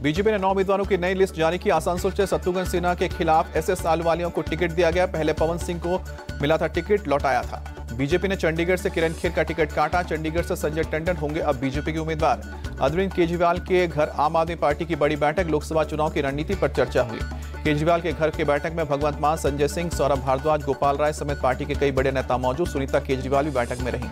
BJP ने 9 उम्मीदवारों की नई लिस्ट जारी की। आसनसोल से शत्रुघ्न सिन्हा के खिलाफ एसएस आलवालियों को टिकट दिया गया। पहले पवन सिंह को मिला था टिकट, लौटाया था। बीजेपी ने चंडीगढ़ से किरण खेर का टिकट काटा। चंडीगढ़ से संजय टंडन होंगे अब बीजेपी के उम्मीदवार। अरविंद केजरीवाल के घर आम आदमी पार्टी की बड़ी बैठक। लोकसभा चुनाव की रणनीति पर चर्चा हुई। केजरीवाल के घर की बैठक में भगवंत मान, संजय सिंह, सौरभ भारद्वाज, गोपाल राय समेत पार्टी के कई बड़े नेता मौजूद। सुनीता केजरीवाल भी बैठक में रहीं।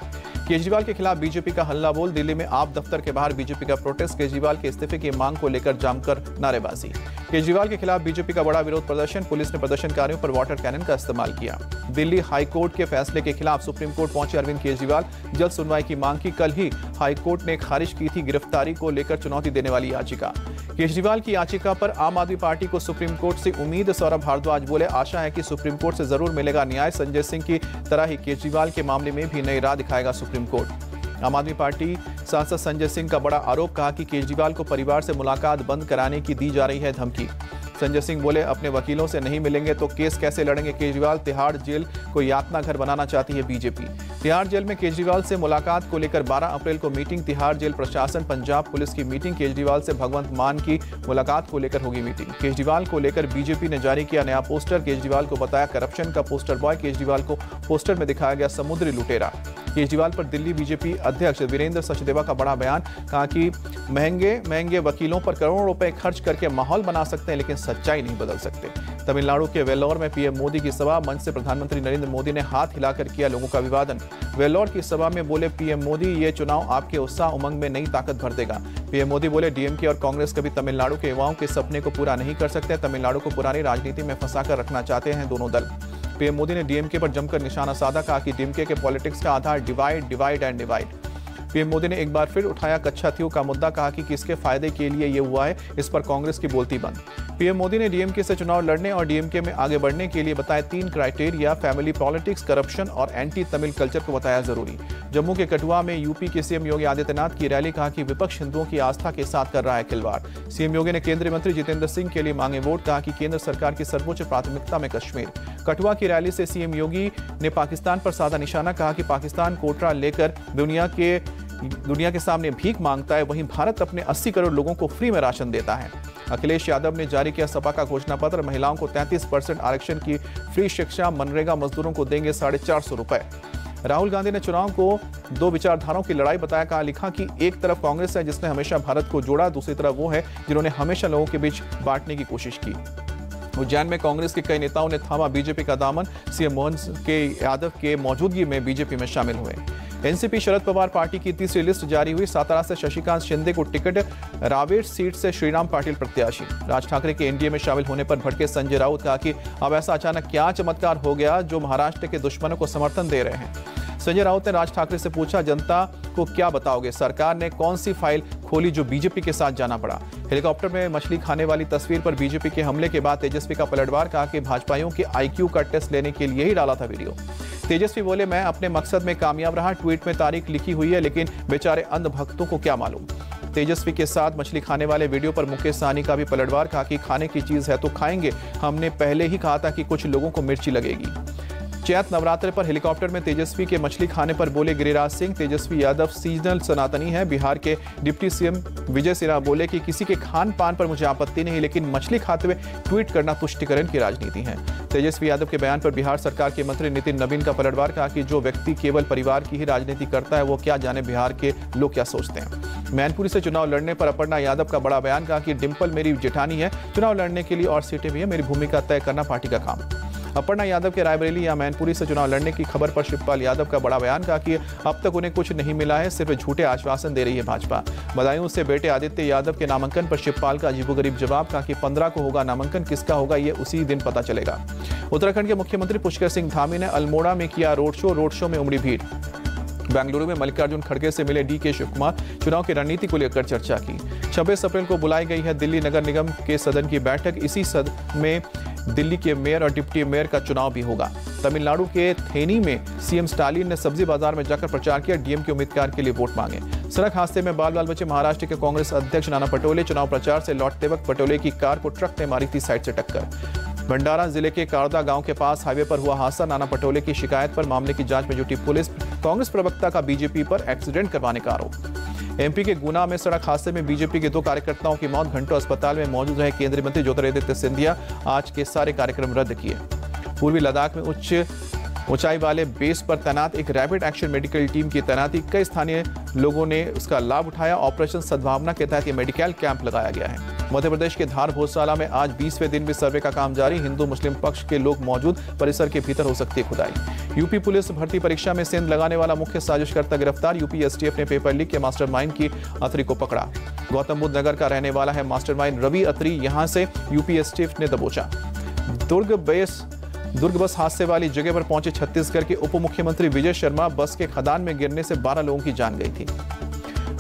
केजरीवाल के खिलाफ बीजेपी का हल्ला बोल। दिल्ली में आप दफ्तर के बाहर बीजेपी का प्रोटेस्ट। केजरीवाल के इस्तीफे की मांग को लेकर जमकर नारेबाजी। केजरीवाल के खिलाफ बीजेपी का बड़ा विरोध प्रदर्शन। पुलिस ने प्रदर्शनकारियों पर वाटर कैनन का इस्तेमाल किया। दिल्ली हाईकोर्ट के फैसले के खिलाफ सुप्रीम कोर्ट पहुंचे अरविंद केजरीवाल। जल्द सुनवाई की मांग की। कल ही हाईकोर्ट ने खारिज की थी गिरफ्तारी को लेकर चुनौती देने वाली याचिका। केजरीवाल की याचिका पर आम आदमी पार्टी को सुप्रीम कोर्ट से उम्मीद। सौरभ भारद्वाज बोले, आशा है कि सुप्रीम कोर्ट से जरूर मिलेगा न्याय। संजय सिंह की तरह ही केजरीवाल के मामले में भी नई राह दिखाएगा सुप्रीम कोर्ट। आम आदमी पार्टी सांसद संजय सिंह का बड़ा आरोप, कहा कि केजरीवाल को परिवार से मुलाकात बंद कराने की दी जा रही है धमकी। संजय सिंह बोले, अपने वकीलों से नहीं मिलेंगे तो केस कैसे लड़ेंगे केजरीवाल। तिहाड़ जेल को यातना घर बनाना चाहती है बीजेपी। तिहाड़ जेल में केजरीवाल से मुलाकात को लेकर 12 अप्रैल को मीटिंग। तिहाड़ जेल प्रशासन, पंजाब पुलिस की मीटिंग। केजरीवाल से भगवंत मान की मुलाकात को लेकर होगी मीटिंग। केजरीवाल को लेकर बीजेपी ने जारी किया नया पोस्टर। केजरीवाल को बताया करप्शन का पोस्टर बॉय। केजरीवाल को पोस्टर में दिखाया गया समुद्री लुटेरा। केजरीवाल पर दिल्ली बीजेपी अध्यक्ष वीरेंद्र सचदेवा का बड़ा बयान, कहा कि महंगे वकीलों पर करोड़ों रुपए खर्च करके माहौल बना सकते हैं लेकिन सच्चाई नहीं बदल सकते। तमिलनाडु के वेल्लोर में पीएम मोदी की सभा। मंच से प्रधानमंत्री नरेंद्र मोदी ने हाथ हिलाकर किया लोगों का अभिवादन। वेल्लोर की सभा में बोले पीएम मोदी, ये चुनाव आपके उत्साह उमंग में नई ताकत भर देगा। पीएम मोदी बोले, डीएमके और कांग्रेस कभी तमिलनाडु के युवाओं के सपने को पूरा नहीं कर सकते। तमिलनाडु को पुरानी राजनीति में फंसाकर रखना चाहते हैं दोनों दल। पीएम मोदी ने डीएमके पर जमकर निशाना साधा, कहा कि डीएमके के पॉलिटिक्स का आधार divide and divide. PM Modi ने एक बार फिर उठाया कच्छाथियों का मुद्दा, कहा कि किसके फायदे के लिए ये हुआ है, इस पर कांग्रेस की बोलती बंद। पीएम मोदी ने डीएमके से चुनाव लड़ने और डीएमके में आगे बढ़ने के लिए बताए 3 क्राइटेरिया। फैमिली पॉलिटिक्स, करप्शन और एंटी तमिल कल्चर को बताया जरूरी। जम्मू के कठुआ में यूपी के सीएम योगी आदित्यनाथ की रैली, कहा कि विपक्ष हिंदुओं की आस्था के साथ कर रहा है खिलवाड़। सीएम योगी ने केंद्रीय मंत्री जितेंद्र सिंह के लिए मांगे वोट, कहा कि केंद्र सरकार की सर्वोच्च प्राथमिकता में कश्मीर। कठुआ की रैली से सीएम योगी ने पाकिस्तान पर साधा निशाना, कहा कि पाकिस्तान कोटरा लेकर दुनिया के सामने भीख मांगता है, वहीं भारत अपने 80 करोड़ लोगों को फ्री में राशन देता है। अखिलेश यादव ने जारी किया सपा का घोषणा पत्र। महिलाओं को 33% आरक्षण की फ्री शिक्षा। मनरेगा मजदूरों को देंगे 450 रुपए। राहुल गांधी ने चुनाव को 2 विचारधाराओं की लड़ाई बताया, कहा लिखा कि एक तरफ कांग्रेस है जिसने हमेशा भारत को जोड़ा, दूसरी तरफ वो है जिन्होंने हमेशा लोगों के बीच बांटने की कोशिश की। उज्जैन में कांग्रेस के कई नेताओं ने थामा बीजेपी का दामन। सीएम मोहन के यादव के मौजूदगी में बीजेपी में शामिल हुए। एनसीपी शरद पवार पार्टी की तीसरी लिस्ट जारी हुई। सातारा से शशिकांत शिंदे को टिकट। रावेर सीट से श्रीराम पाटिल प्रत्याशी। राज ठाकरे के एनडीए में शामिल होने पर भड़के संजय राउत, कहा कि अब ऐसा अचानक क्या चमत्कार हो गया जो महाराष्ट्र के दुश्मनों को समर्थन दे रहे हैं। संजय राउत ने राज ठाकरे से पूछा, जनता को क्या बताओगे, सरकार ने कौन सी फाइल खोली जो बीजेपी के साथ जाना पड़ा। हेलीकॉप्टर में मछली खाने वाली तस्वीर पर बीजेपी के हमले के बाद तेजस्वी का पलटवार, कहा कि भाजपाइयों के आईक्यू का टेस्ट लेने के लिए ही डाला था वीडियो। तेजस्वी बोले, मैं अपने मकसद में कामयाब रहा। ट्वीट में तारीख लिखी हुई है, लेकिन बेचारे अंध भक्तों को क्या मालूम। तेजस्वी के साथ मछली खाने वाले वीडियो पर मुकेश सहनी का भी पलटवार, कहा कि खाने की चीज है तो खाएंगे, हमने पहले ही कहा था कि कुछ लोगों को मिर्ची लगेगी। चैत नवरात्र पर हेलीकॉप्टर में तेजस्वी के मछली खाने पर बोले गिरिराज सिंह, तेजस्वी यादव सीजनल सनातनी है। बिहार के डिप्टी सीएम विजय सिन्हा बोले कि किसी के खान पान पर मुझे आपत्ति नहीं, लेकिन मछली खाते हुए ट्वीट करना तुष्टिकरण की राजनीति है। तेजस्वी यादव के बयान पर बिहार सरकार के मंत्री नितिन नवीन का पलटवार, कहा कि जो व्यक्ति केवल परिवार की ही राजनीति करता है वो क्या जाने बिहार के लोग क्या सोचते हैं। मैनपुरी से चुनाव लड़ने पर अपर्णा यादव का बड़ा बयान, कहा कि डिंपल मेरी जेठानी है, चुनाव लड़ने के लिए और सीटें भी है, मेरी भूमिका तय करना पार्टी का काम। अपर्णा यादव के रायबरेली या मैनपुरी से चुनाव लड़ने की खबर पर शिवपाल यादव का बड़ा बयान, कहा कि अब तक उन्हें कुछ नहीं मिला है, सिर्फ झूठे आश्वासन दे रही है भाजपा। बदायूं से बेटे आदित्य यादव के नामांकन पर शिवपाल का अजीबोगरीब जवाब, कहा कि 15 को होगा नामांकन, किसका होगा ये उसी दिन पता चलेगा। उत्तराखंड के मुख्यमंत्री पुष्कर सिंह धामी ने अल्मोड़ा में किया रोड शो में उमड़ी भीड़। बेंगलुरु में मल्लिकार्जुन खड़गे से मिले डीके शिवकुमार, चुनाव की रणनीति को लेकर चर्चा की। 26 अप्रैल को बुलाई गई है दिल्ली नगर निगम के सदन की बैठक। इसी सदन में दिल्ली के मेयर और डिप्टी मेयर का चुनाव भी होगा। तमिलनाडु के थेनी में सीएम स्टालिन ने सब्जी बाजार में जाकर प्रचार किया, डीएमके उम्मीदवार के लिए वोट मांगे। सड़क हादसे में बाल बाल बचे महाराष्ट्र के कांग्रेस अध्यक्ष नाना पटोले। चुनाव प्रचार से लौटते वक्त पटोले की कार को ट्रक ने मारी थी साइड से टक्कर। भंडारा जिले के कारदा गांव के पास हाईवे पर हुआ हादसा। नाना पटोले की शिकायत पर मामले की जांच में जुटी पुलिस। कांग्रेस प्रवक्ता का बीजेपी पर एक्सीडेंट करवाने का आरोप। एमपी के गुना में सड़क हादसे में बीजेपी के 2 कार्यकर्ताओं की मौत। घंटों अस्पताल में मौजूद रहे केंद्रीय मंत्री ज्योतिरादित्य सिंधिया आज के सारे कार्यक्रम रद्द किए। पूर्वी लद्दाख में ऊंचाई वाले बेस पर तैनात एक रैपिड एक्शन मेडिकल टीम की तैनाती, कई स्थानीय लोगों ने उसका लाभ उठाया। ऑपरेशन सद्भावना के तहत ये मेडिकल कैंप लगाया गया है। मध्य प्रदेश के धार भोजशाला में आज 20वें दिन भी सर्वे का काम जारी। हिंदू मुस्लिम पक्ष के लोग मौजूद, परिसर के भीतर हो सकती है खुदाई। यूपी पुलिस भर्ती परीक्षा में सेंध लगाने वाला मुख्य साजिशकर्ता गिरफ्तार। यूपी एसटीएफ ने पेपर लीक के मास्टरमाइंड की अत्री को पकड़ा। गौतम बुद्ध नगर का रहने वाला है मास्टरमाइंड रवि अत्री, यहां से यूपी एसटीएफ ने दबोचा। दुर्ग बस हादसे वाली जगह पर पहुंचे छत्तीसगढ़ के उप मुख्यमंत्री विजय शर्मा। बस के खदान में गिरने से 12 लोगों की जान गई थी।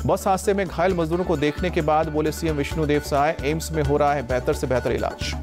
बस हादसे में घायल मजदूरों को देखने के बाद बोले सीएम विष्णुदेव साय, एम्स में हो रहा है बेहतर से बेहतर इलाज।